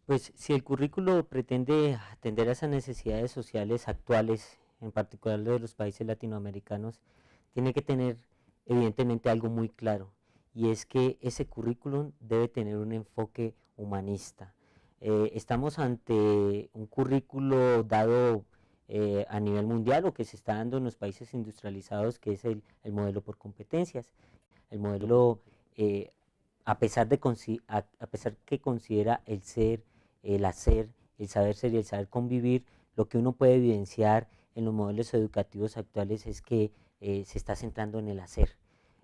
Pues si el currículo pretende atender a esas necesidades sociales actuales, en particular de los países latinoamericanos, tiene que tener evidentemente algo muy claro, y es que ese currículum debe tener un enfoque humanista. Estamos ante un currículo dado a nivel mundial o que se está dando en los países industrializados, que es el modelo por competencias. El modelo, eh, a pesar que considera el ser, el hacer, el saber ser y el saber convivir, lo que uno puede evidenciar en los modelos educativos actuales es que se está centrando en el hacer.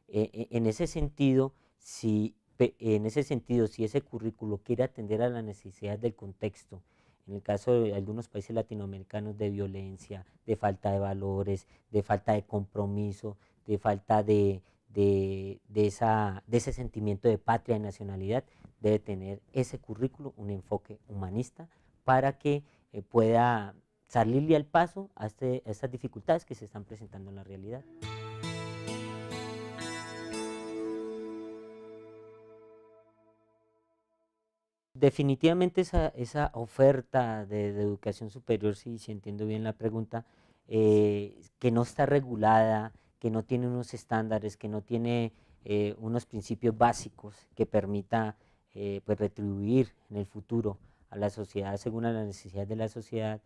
En ese sentido, si ese currículo quiere atender a las necesidades del contexto, en el caso de algunos países latinoamericanos, de violencia, de falta de valores, de falta de compromiso, de falta de ese sentimiento de patria y nacionalidad, debe tener ese currículo un enfoque humanista para que pueda salirle al paso a estas dificultades que se están presentando en la realidad. Definitivamente esa oferta de educación superior, si entiendo bien la pregunta, que no está regulada, que no tiene unos estándares, que no tiene unos principios básicos que permita pues retribuir en el futuro a la sociedad según a las necesidades de la sociedad,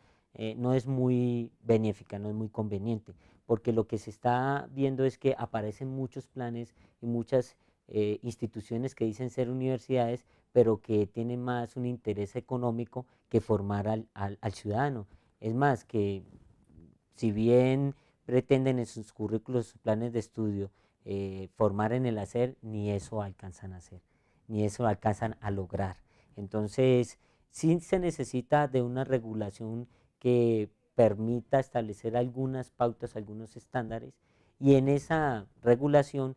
no es muy benéfica, no es muy conveniente, porque lo que se está viendo es que aparecen muchos planes y muchas instituciones que dicen ser universidades, pero que tienen más un interés económico que formar al ciudadano. Es más, que si bien pretenden en sus currículos, sus planes de estudio, formar en el hacer, ni eso alcanzan a hacer, ni eso alcanzan a lograr. Entonces, sí se necesita de una regulación que permita establecer algunas pautas, algunos estándares, y en esa regulación,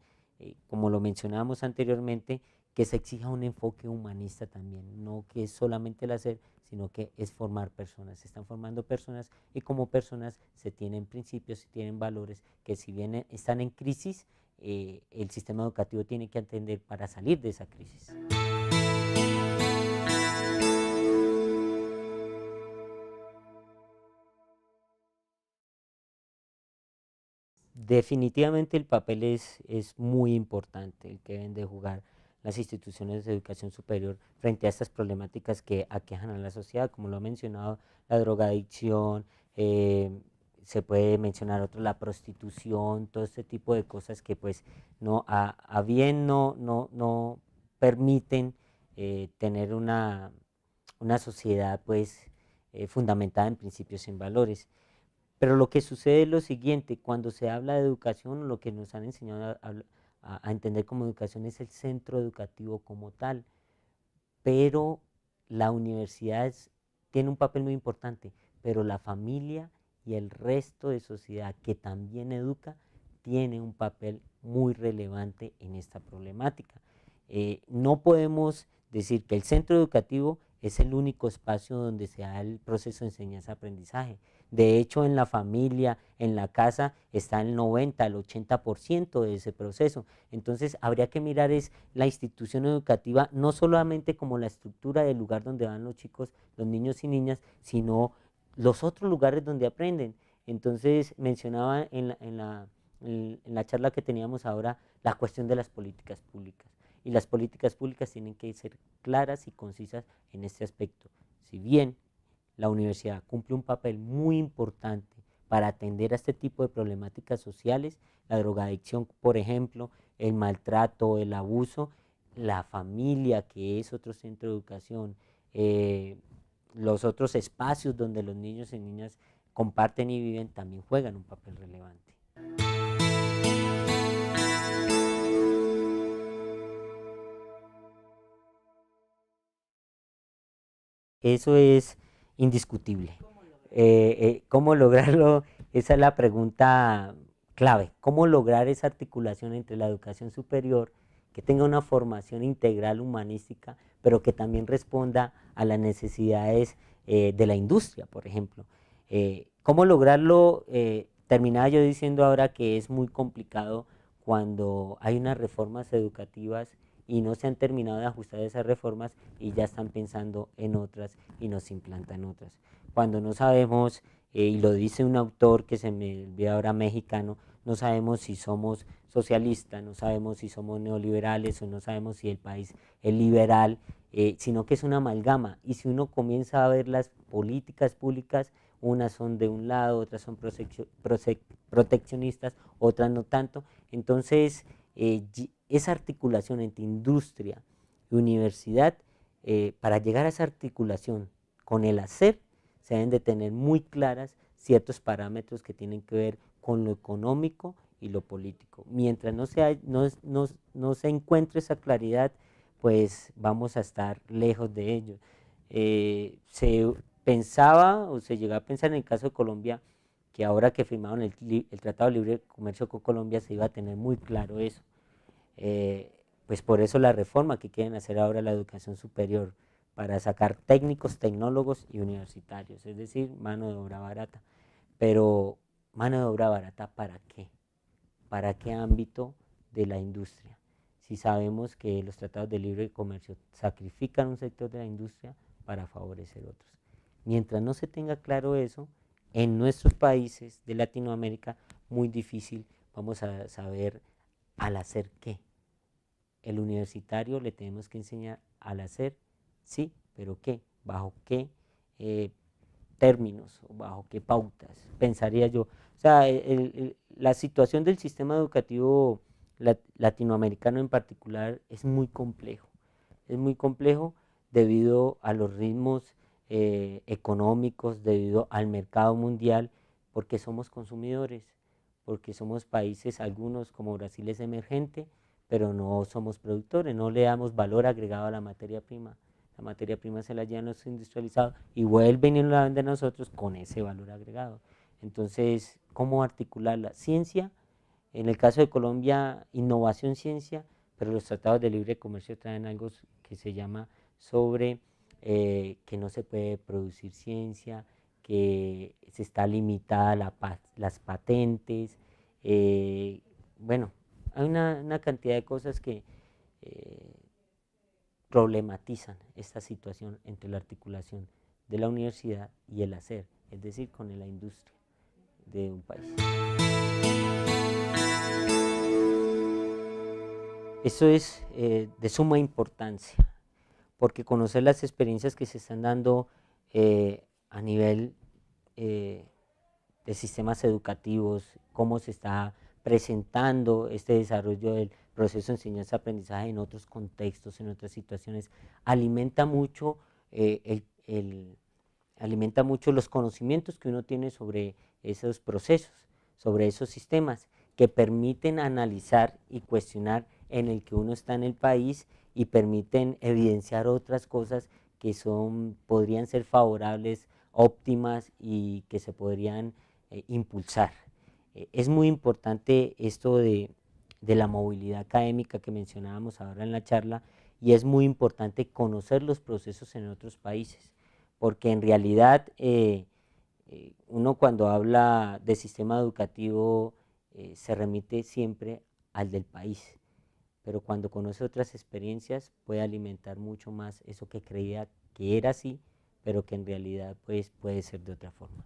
como lo mencionábamos anteriormente, que se exija un enfoque humanista también, no que es solamente el hacer, sino que es formar personas. Se están formando personas y como personas se tienen principios, se tienen valores que si bien están en crisis, el sistema educativo tiene que atender para salir de esa crisis. Definitivamente el papel es muy importante, el que deben de jugar las instituciones de educación superior frente a estas problemáticas que aquejan a la sociedad, como lo ha mencionado, la drogadicción, eh, se puede mencionar otro, la prostitución, todo este tipo de cosas que pues no, a bien no permiten tener una sociedad pues fundamentada en principios y en valores. Pero lo que sucede es lo siguiente, cuando se habla de educación, lo que nos han enseñado a entender como educación es el centro educativo como tal, pero la universidad tiene un papel muy importante, pero la familia y el resto de sociedad que también educa tiene un papel muy relevante en esta problemática. No podemos decir que el centro educativo es el único espacio donde se da el proceso de enseñanza-aprendizaje. De hecho, en la familia, en la casa, está el 90, el 80% de ese proceso. Entonces, habría que mirar es la institución educativa, no solamente como la estructura del lugar donde van los chicos, los niños y niñas, sino los otros lugares donde aprenden. Entonces, mencionaba en la charla que teníamos ahora la cuestión de las políticas públicas. Y las políticas públicas tienen que ser claras y concisas en este aspecto. Si bien la universidad cumple un papel muy importante para atender a este tipo de problemáticas sociales, la drogadicción, por ejemplo, el maltrato, el abuso, la familia, que es otro centro de educación, los otros espacios donde los niños y niñas comparten y viven, también juegan un papel relevante. Eso es indiscutible. ¿Cómo lograrlo? Esa es la pregunta clave, cómo lograr esa articulación entre la educación superior, que tenga una formación integral humanística, pero que también responda a las necesidades de la industria, por ejemplo. ¿Cómo lograrlo? Terminaba yo diciendo ahora que es muy complicado cuando hay unas reformas educativas y no se han terminado de ajustar esas reformas y ya están pensando en otras y nos implantan otras. Cuando no sabemos, y lo dice un autor que se me olvida ahora mexicano, no sabemos si somos socialistas, no sabemos si somos neoliberales o no sabemos si el país es liberal, sino que es una amalgama. Y si uno comienza a ver las políticas públicas, unas son de un lado, otras son proteccionistas, otras no tanto. Entonces, esa articulación entre industria y universidad, para llegar a esa articulación con el hacer, se deben de tener muy claras ciertos parámetros que tienen que ver con lo económico y lo político. Mientras no se encuentre esa claridad, pues vamos a estar lejos de ello. Se pensaba o se llegó a pensar en el caso de Colombia que ahora que firmaron el Tratado de Libre Comercio con Colombia se iba a tener muy claro eso. Pues por eso la reforma que quieren hacer ahora la educación superior, para sacar técnicos, tecnólogos y universitarios, es decir, mano de obra barata. Pero mano de obra barata, ¿para qué? ¿Para qué ámbito de la industria? Si sabemos que los tratados de libre comercio sacrifican un sector de la industria para favorecer otros. Mientras no se tenga claro eso, en nuestros países de Latinoamérica, muy difícil vamos a saber al hacer qué. El universitario le tenemos que enseñar al hacer, sí, pero qué, bajo qué términos, bajo qué pautas, pensaría yo. O sea, la situación del sistema educativo latinoamericano en particular es muy complejo debido a los ritmos económicos, debido al mercado mundial, porque somos consumidores, porque somos países, algunos como Brasil es emergente, pero no somos productores, no le damos valor agregado a la materia prima. La materia prima se la llevan los industrializados y vuelven y la venden a nosotros con ese valor agregado. Entonces, ¿cómo articular la ciencia? En el caso de Colombia, innovación, ciencia, pero los tratados de libre comercio traen algo que se llama sobre que no se puede producir ciencia, que se está limitada las patentes, bueno, hay una cantidad de cosas que eh, problematizan esta situación entre la articulación de la universidad y el hacer, es decir, con la industria de un país. Eso es de suma importancia, porque conocer las experiencias que se están dando a nivel de sistemas educativos, cómo se está presentando este desarrollo del proceso de enseñanza-aprendizaje en otros contextos, en otras situaciones, alimenta mucho, alimenta mucho los conocimientos que uno tiene sobre esos procesos, sobre esos sistemas, que permiten analizar y cuestionar en el que uno está en el país y permiten evidenciar otras cosas que podrían ser favorables, óptimas y que se podrían impulsar. Es muy importante esto de la movilidad académica que mencionábamos ahora en la charla, y es muy importante conocer los procesos en otros países, porque en realidad uno cuando habla de sistema educativo se remite siempre al del país, pero cuando conoce otras experiencias puede alimentar mucho más eso que creía que era así, pero que en realidad pues, puede ser de otra forma.